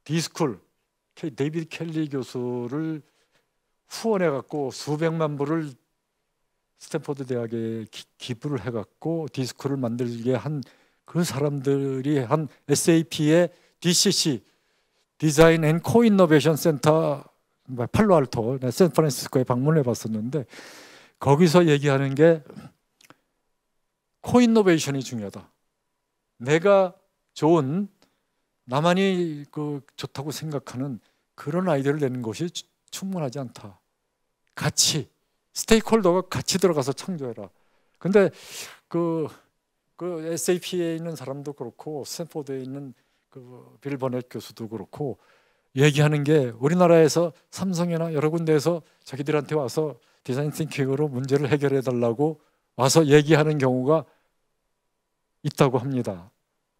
디스쿨 데이비드 켈리 교수를 후원해갖고 수백만 불을 스탠포드 대학에 기부를 해갖고 디스쿨을 만들게 한 그 사람들이 한 SAP의 DCC 디자인 앤 코이노베이션 센터 팔로알토, 샌프란시스코에 방문해 봤었는데, 거기서 얘기하는 게 코이노베이션이 중요하다. 내가 좋은, 나만이 좋다고 생각하는 그런 아이디어를 내는 것이 충분하지 않다. 같이 스테이크홀더가 같이 들어가서 창조해라. 근데 그 SAP에 있는 사람도 그렇고 스탠포드에 있는 빌 버넷 교수도 그렇고 얘기하는 게 우리나라에서 삼성이나 여러 군데에서 자기들한테 와서 디자인 띵킹으로 문제를 해결해 달라고 와서 얘기하는 경우가 있다고 합니다.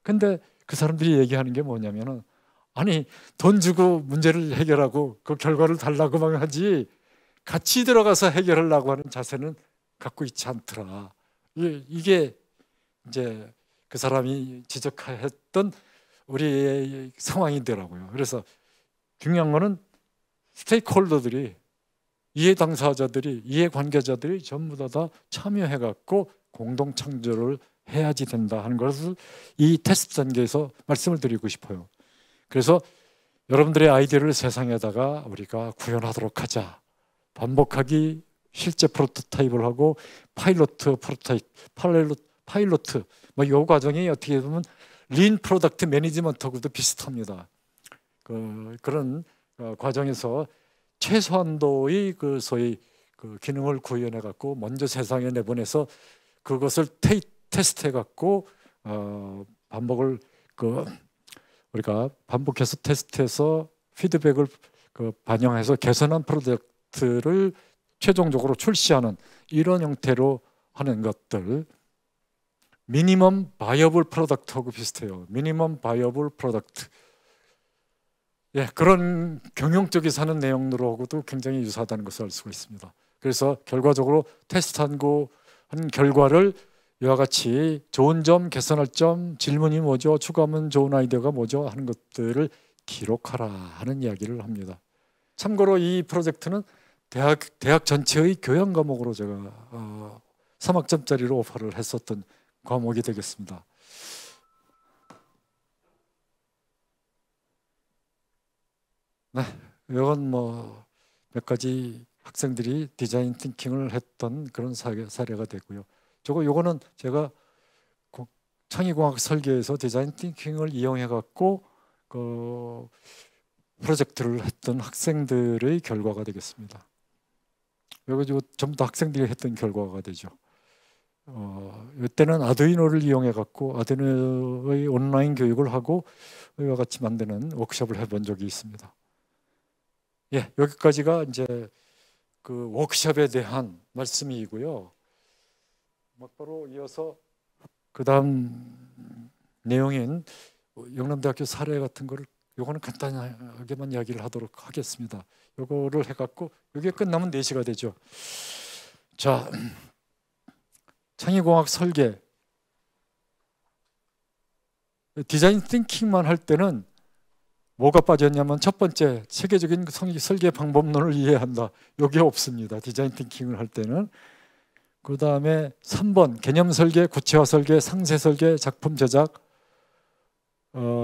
근데 그 사람들이 얘기하는 게 뭐냐면은, 아니 돈 주고 문제를 해결하고 그 결과를 달라고만 하지 같이 들어가서 해결하려고 하는 자세는 갖고 있지 않더라. 이게 이제 그 사람이 지적했던 우리의 상황이더라고요. 그래서 중요한 거는 스테이크홀더들이, 이해 당사자들이, 이해 관계자들이 전부 다 참여해 갖고 공동 창조를 해야지 된다 하는 것을 이 테스트 단계에서 말씀을 드리고 싶어요. 그래서 여러분들의 아이디어를 세상에다가 우리가 구현하도록 하자. 반복하기, 실제 프로토타입을 하고 파일로트 뭐 이 과정이 어떻게 보면 린 프로덕트 매니지먼트하고도 비슷합니다. 그런 과정에서 최소한도의 소위 기능을 구현해 갖고 먼저 세상에 내보내서 그것을 테스트해 갖고 반복을 우리가 반복해서 테스트해서 피드백을 반영해서 개선한 프로젝트를 최종적으로 출시하는 이런 형태로 하는 것들, 미니멈 바이어블 프로덕트하고 비슷해요. 미니멈 바이어블 프로덕트. 예, 그런 경영적에서 하는 내용들하고도 굉장히 유사하다는 것을 알 수가 있습니다. 그래서 결과적으로 테스트한 결과를 이와 같이 좋은 점, 개선할 점, 질문이 뭐죠, 추가하면 좋은 아이디어가 뭐죠 하는 것들을 기록하라 하는 이야기를 합니다. 참고로 이 프로젝트는 대학 전체의 교양 과목으로 제가 3학점짜리로 오퍼를 했었던 과목이 되겠습니다. 네, 이건 뭐 몇 가지 학생들이 디자인 띵킹을 했던 그런 사례가 되고요. 요거는 제가 창의공학 설계에서 디자인 띵킹을 이용해 갖고 프로젝트를 했던 학생들의 결과가 되겠습니다. 이거 전부 다 학생들이 했던 결과가 되죠. 이때는 아두이노를 이용해 갖고 아두이노의 온라인 교육을 하고 이와 같이 만드는 워크숍을 해본 적이 있습니다. 예, 여기까지가 이제 그 워크숍에 대한 말씀이고요. 바로 이어서 그 다음 내용인 영남대학교 사례 같은 거를, 요거는 간단하게만 이야기를 하도록 하겠습니다. 요거를 해갖고 이게 끝나면 4시가 되죠. 자, 창의공학 설계, 디자인 띵킹만 할 때는 뭐가 빠졌냐면, 첫 번째 세계적인 설계 방법론을 이해한다. 요게 없습니다. 디자인 띵킹을 할 때는. 그 다음에 3번 개념 설계, 구체화 설계, 상세 설계, 작품 제작,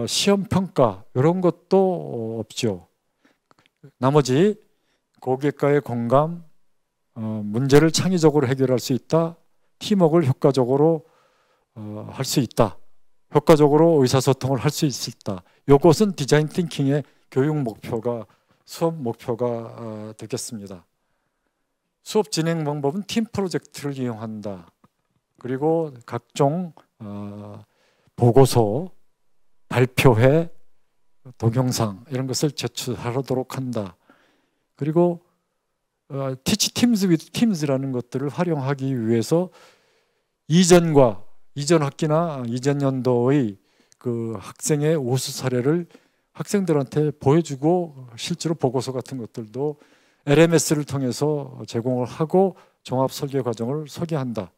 시험 평가 이런 것도 없죠. 나머지 고객과의 공감, 문제를 창의적으로 해결할 수 있다, 팀워크를 효과적으로 할 수 있다, 효과적으로 의사소통을 할 수 있다. 이것은 디자인 띵킹의 교육 목표가, 수업 목표가 되겠습니다. 수업 진행 방법은 팀 프로젝트를 이용한다. 그리고 각종 보고서, 발표회, 동영상 이런 것을 제출하도록 한다. 그리고 Teach Teams with Teams라는 것들을 활용하기 위해서 이전 학기나 이전 연도의 그 학생의 우수 사례를 학생들한테 보여주고 실제로 보고서 같은 것들도 LMS를 통해서 제공을 하고 종합 설계 과정을 소개한다.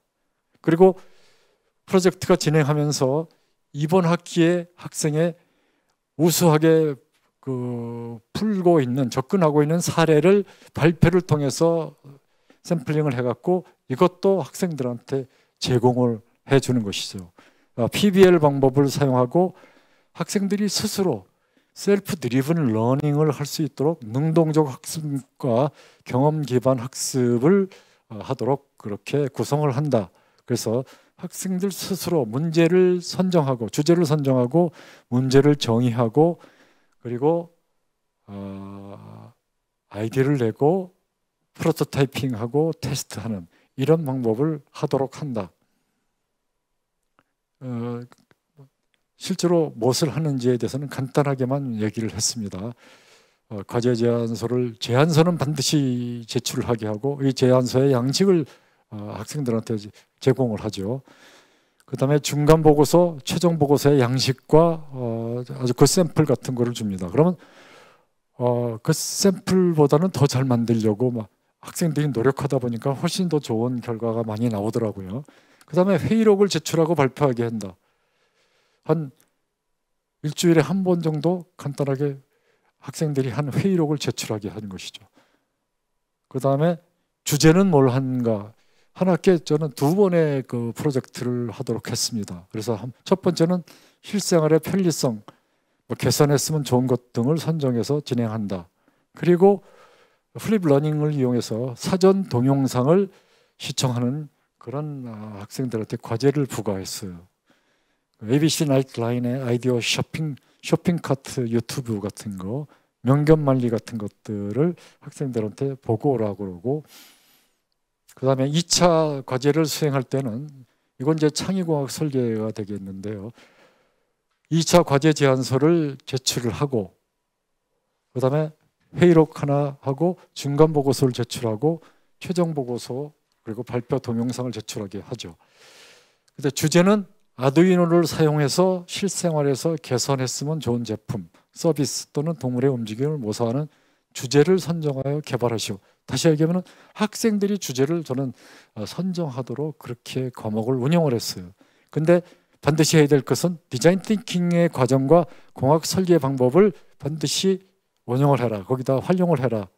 그리고 프로젝트가 진행하면서 이번 학기에 학생의 우수하게 풀고 있는, 접근하고 있는 사례를 발표를 통해서 샘플링을 해갖고 이것도 학생들한테 제공을 해주는 것이죠. PBL 방법을 사용하고 학생들이 스스로 셀프 드리븐 러닝을 할 수 있도록 능동적 학습과 경험 기반 학습을 하도록 그렇게 구성을 한다. 그래서 학생들 스스로 문제를 선정하고, 주제를 선정하고, 문제를 정의하고, 그리고 아이디어를 내고 프로토타이핑하고 테스트하는 이런 방법을 하도록 한다. 실제로 무엇을 하는지에 대해서는 간단하게만 얘기를 했습니다. 과제 제안서를 제안서는 반드시 제출하게 하고 이 제안서의 양식을 학생들한테 제공을 하죠. 그다음에 중간 보고서, 최종 보고서의 양식과 아주 그 샘플 같은 거를 줍니다. 그러면 그 샘플보다는 더 잘 만들려고 막 학생들이 노력하다 보니까 훨씬 더 좋은 결과가 많이 나오더라고요. 그다음에 회의록을 제출하고 발표하게 한다. 한 일주일에 한 번 정도 간단하게 학생들이 한 회의록을 제출하게 하는 것이죠. 그다음에 주제는 뭘 하는가. 한 학기에 저는 2번의 그 프로젝트를 하도록 했습니다. 그래서 첫 번째는 실생활의 편리성, 개선했으면 좋은 것 등을 선정해서 진행한다. 그리고 플립 러닝을 이용해서 사전 동영상을 시청하는 그런 학생들한테 과제를 부과했어요. ABC 나이트라인의 아이디어 쇼핑 카트 유튜브 같은 거, 명견만리 같은 것들을 학생들한테 보고 오라고 그러고, 그 다음에 2차 과제를 수행할 때는 이건 이제 창의공학 설계가 되겠는데요. 2차 과제 제안서를 제출을 하고, 그 다음에 회의록 하나 하고 중간 보고서를 제출하고 최종 보고서 그리고 발표 동영상을 제출하게 하죠. 근데 주제는 아두이노를 사용해서 실생활에서 개선했으면 좋은 제품, 서비스 또는 동물의 움직임을 모사하는 주제를 선정하여 개발하시오. 다시 얘기하면 학생들이 주제를 저는 선정하도록 그렇게 과목을 운영을 했어요. 근데 반드시 해야 될 것은 디자인 띵킹의 과정과 공학 설계 방법을 반드시 원용을 해라. 거기다 활용을 해라.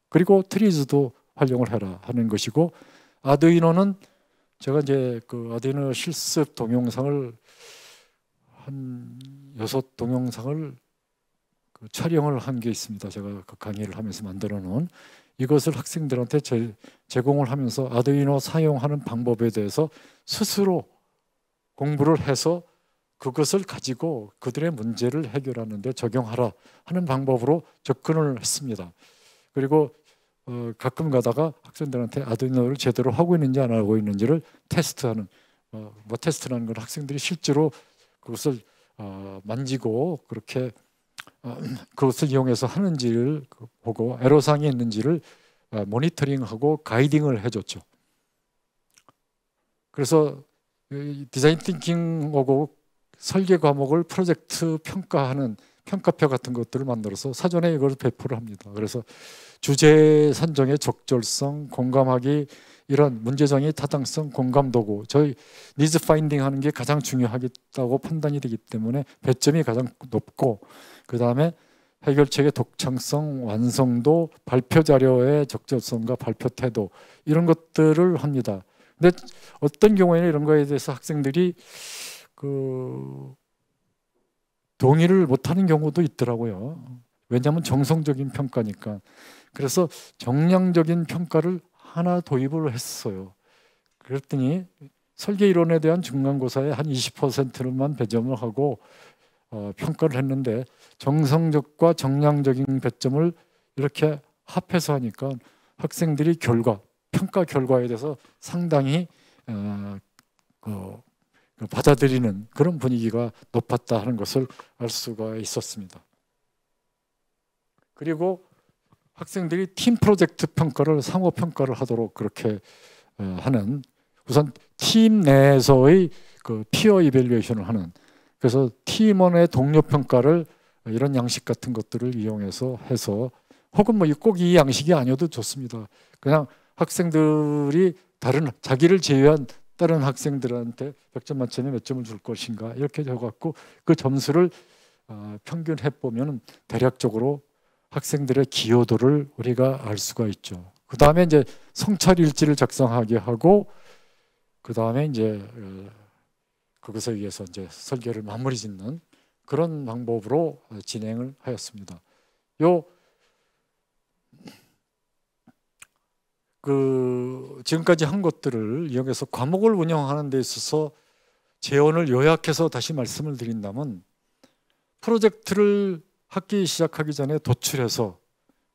그리고 트리즈도 활용을 해라 하는 것이고, 아두이노는 제가 이제 그 아두이노 실습 동영상을 한 6동영상을 그 촬영을 한 게 있습니다. 제가 그 강의를 하면서 만들어 놓은 이것을 학생들한테 제공을 하면서 아두이노 사용하는 방법에 대해서 스스로 공부를 해서 그것을 가지고 그들의 문제를 해결하는 데 적용하라 하는 방법으로 접근을 했습니다. 그리고 가끔 가다가 학생들한테 아두이노를 제대로 하고 있는지 안 하고 있는지를 테스트하는, 테스트라는 건 학생들이 실제로 그것을 만지고 그렇게 그것을 이용해서 하는지를 보고 애로사항이 있는지를 모니터링하고 가이딩을 해줬죠. 그래서 디자인 띵킹하고 설계 과목을 프로젝트 평가하는 평가표 같은 것들을 만들어서 사전에 이걸 배포를 합니다. 그래서 주제 선정의 적절성, 공감하기, 이런 문제정의 타당성, 공감 도구, 저희 니즈 파인딩 하는 게 가장 중요하겠다고 판단이 되기 때문에 배점이 가장 높고, 그 다음에 해결책의 독창성, 완성도, 발표 자료의 적절성과 발표 태도, 이런 것들을 합니다. 근데 어떤 경우에는 이런 거에 대해서 학생들이 동의를 못하는 경우도 있더라고요. 왜냐하면 정성적인 평가니까. 그래서 정량적인 평가를 하나 도입을 했어요. 그랬더니 설계 이론에 대한 중간고사에 한 20%만 배점을 하고 평가를 했는데, 정성적과 정량적인 배점을 이렇게 합해서 하니까 학생들이 평가 결과에 대해서 상당히 받아들이는 그런 분위기가 높았다 하는 것을 알 수가 있었습니다. 그리고 학생들이 팀 프로젝트 평가를 상호 평가를 하도록 그렇게 하는, 우선 팀 내에서의 그 피어 이밸류에이션을 하는, 그래서 팀원의 동료 평가를 이런 양식 같은 것들을 이용해서 해서, 혹은 뭐 꼭 이 양식이 아니어도 좋습니다. 그냥 학생들이 자기를 제외한 다른 학생들한테 100점 만점에 몇 점을 줄 것인가 이렇게 해갖고 그 점수를 평균해 보면 대략적으로 학생들의 기여도를 우리가 알 수가 있죠. 그 다음에 이제 성찰 일지를 작성하게 하고, 그 다음에 이제 그것에 의해서 이제 설계를 마무리 짓는 그런 방법으로 진행을 하였습니다. 지금까지 한 것들을 이용해서 과목을 운영하는 데 있어서 재원을 요약해서 다시 말씀을 드린다면, 프로젝트를 학기 시작하기 전에 도출해서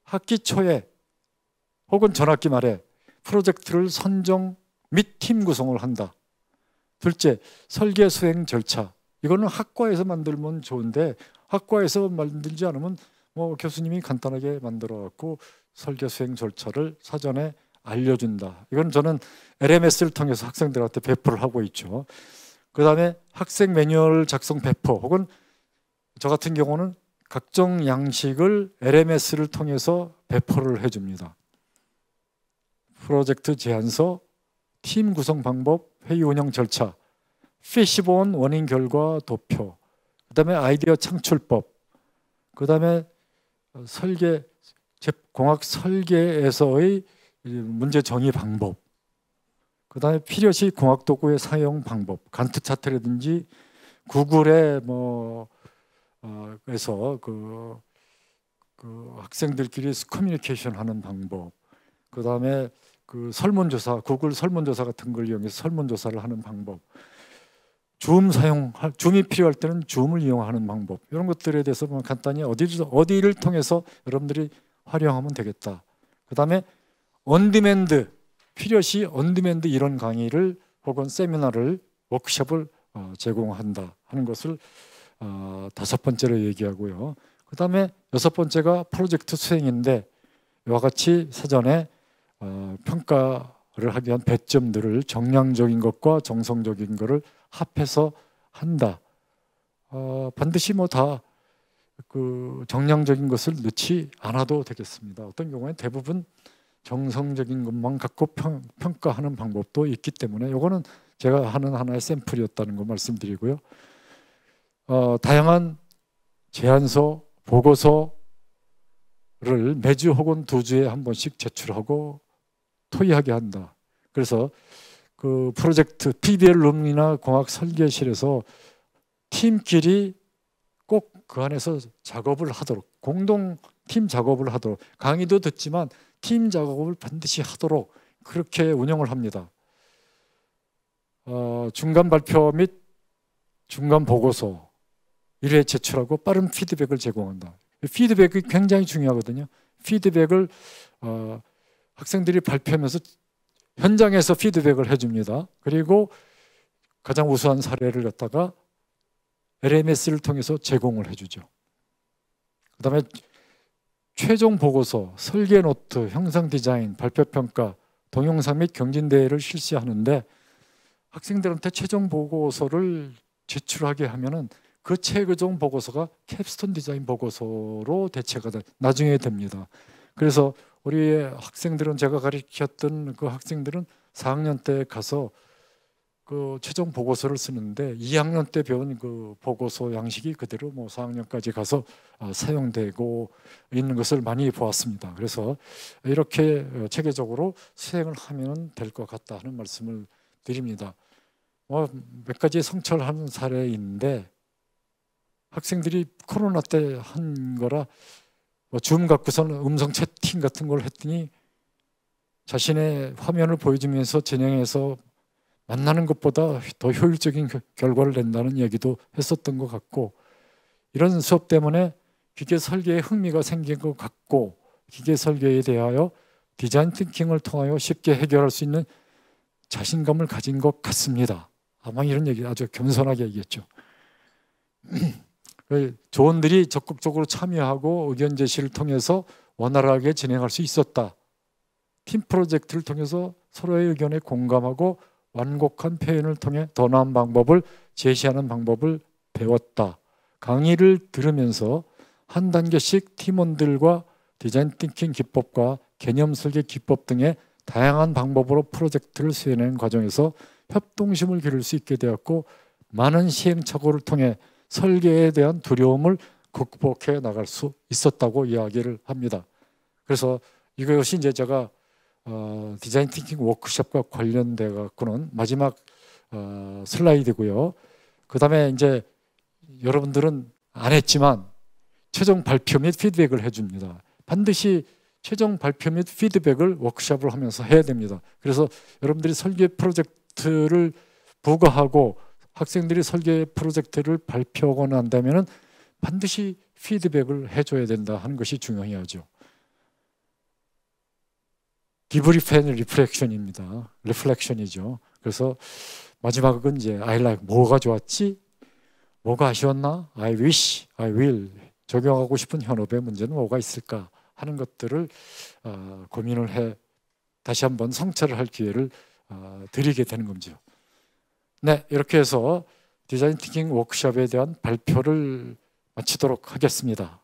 학기 초에 혹은 전학기 말에 프로젝트를 선정 및 팀 구성을 한다. 둘째, 설계 수행 절차. 이거는 학과에서 만들면 좋은데 학과에서 만들지 않으면 교수님이 간단하게 만들어 갖고 설계 수행 절차를 사전에 알려준다. 이건 저는 LMS를 통해서 학생들한테 배포를 하고 있죠. 그 다음에 학생 매뉴얼 작성 배포, 혹은 저 같은 경우는 각종 양식을 LMS를 통해서 배포를 해줍니다. 프로젝트 제안서, 팀 구성 방법, 회의 운영 절차, 피시본 원인 결과 도표, 그 다음에 아이디어 창출법, 그 다음에 공학 설계에서의 문제 정의 방법, 그 다음에 필요시 공학 도구의 사용 방법, 간트 차트라든지 구글에 에서 그 학생들끼리 커뮤니케이션 하는 방법, 그 다음에 그 설문조사, 구글 설문조사 같은 걸 이용해서 설문조사를 하는 방법, 줌이 필요할 때는 줌을 이용하는 방법, 이런 것들에 대해서 간단히 어디를 통해서 여러분들이 활용하면 되겠다. 그 다음에 온디맨드, 필요시 온디맨드 이런 강의를 혹은 세미나를, 워크숍을 제공한다 하는 것을 5번째로 얘기하고요. 그 다음에 6번째가 프로젝트 수행인데, 이와 같이 사전에 평가를 하기 위한 배점들을 정량적인 것과 정성적인 것을 합해서 한다. 반드시 다 그 정량적인 것을 넣지 않아도 되겠습니다. 어떤 경우에 대부분 정성적인 것만 갖고 평가하는 방법도 있기 때문에 이거는 제가 하는 하나의 샘플이었다는 거 말씀드리고요. 다양한 제안서, 보고서를 매주 혹은 2주에 한 번씩 제출하고 토의하게 한다. 그래서 그 프로젝트 PBL 룸이나 공학 설계실에서 팀끼리 꼭 그 안에서 작업을 하도록, 공동 팀 작업을 하도록, 강의도 듣지만 팀 작업을 반드시 하도록 그렇게 운영을 합니다. 중간 발표 및 중간 보고서 1회 제출하고 빠른 피드백을 제공한다. 피드백이 굉장히 중요하거든요. 피드백을 학생들이 발표하면서 현장에서 피드백을 해줍니다. 그리고 가장 우수한 사례를 갖다가 LMS를 통해서 제공을 해주죠. 그 다음에 최종 보고서, 설계 노트, 형상 디자인, 발표 평가, 동영상 및 경진대회를 실시하는데, 학생들한테 최종 보고서를 제출하게 하면은 그 최종 보고서가 캡스톤 디자인 보고서로 대체가 나중에 됩니다. 그래서 우리 학생들은, 제가 가르쳤던 그 학생들은 4학년 때 가서 그 최종 보고서를 쓰는데 2학년 때 배운 그 보고서 양식이 그대로 4학년까지 가서 사용되고 있는 것을 많이 보았습니다. 그래서 이렇게 체계적으로 수행을 하면 될 것 같다 하는 말씀을 드립니다. 몇 가지 성찰하는 사례인데, 학생들이 코로나 때 한 거라 줌 갖고서는 음성 채팅 같은 걸 했더니 자신의 화면을 보여주면서 진행해서 만나는 것보다 더 효율적인 결과를 낸다는 얘기도 했었던 것 같고, 이런 수업 때문에 기계 설계에 흥미가 생긴 것 같고, 기계 설계에 대하여 디자인 띵킹을 통하여 쉽게 해결할 수 있는 자신감을 가진 것 같습니다. 아마 이런 얘기 아주 겸손하게 얘기했죠. 조언들이 적극적으로 참여하고 의견 제시를 통해서 원활하게 진행할 수 있었다. 팀 프로젝트를 통해서 서로의 의견에 공감하고 완곡한 표현을 통해 더 나은 방법을 제시하는 방법을 배웠다. 강의를 들으면서 한 단계씩 팀원들과 디자인 띵킹 기법과 개념 설계 기법 등의 다양한 방법으로 프로젝트를 수행하는 과정에서 협동심을 기를 수 있게 되었고, 많은 시행착오를 통해 설계에 대한 두려움을 극복해 나갈 수 있었다고 이야기를 합니다. 그래서 이것이 이제 제가 디자인 띵킹 워크숍과 관련돼 갖고는 마지막 슬라이드고요. 그 다음에 이제 여러분들은 안 했지만 최종 발표 및 피드백을 해줍니다. 반드시 최종 발표 및 피드백을 워크숍을 하면서 해야 됩니다. 그래서 여러분들이 설계 프로젝트를 부과하고 학생들이 설계 프로젝트를 발표하고 난다면 반드시 피드백을 해줘야 된다 하는 것이 중요하죠. 디브리프 앤 리플렉션입니다. 리플렉션이죠. 그래서 마지막은 이제 I like, 뭐가 좋았지? 뭐가 아쉬웠나? I wish, I will 적용하고 싶은 현업의 문제는 뭐가 있을까 하는 것들을 고민을 해 다시 한번 성찰을 할 기회를 드리게 되는 거죠. 네, 이렇게 해서 디자인 थि킹 워크숍에 대한 발표를 마치도록 하겠습니다.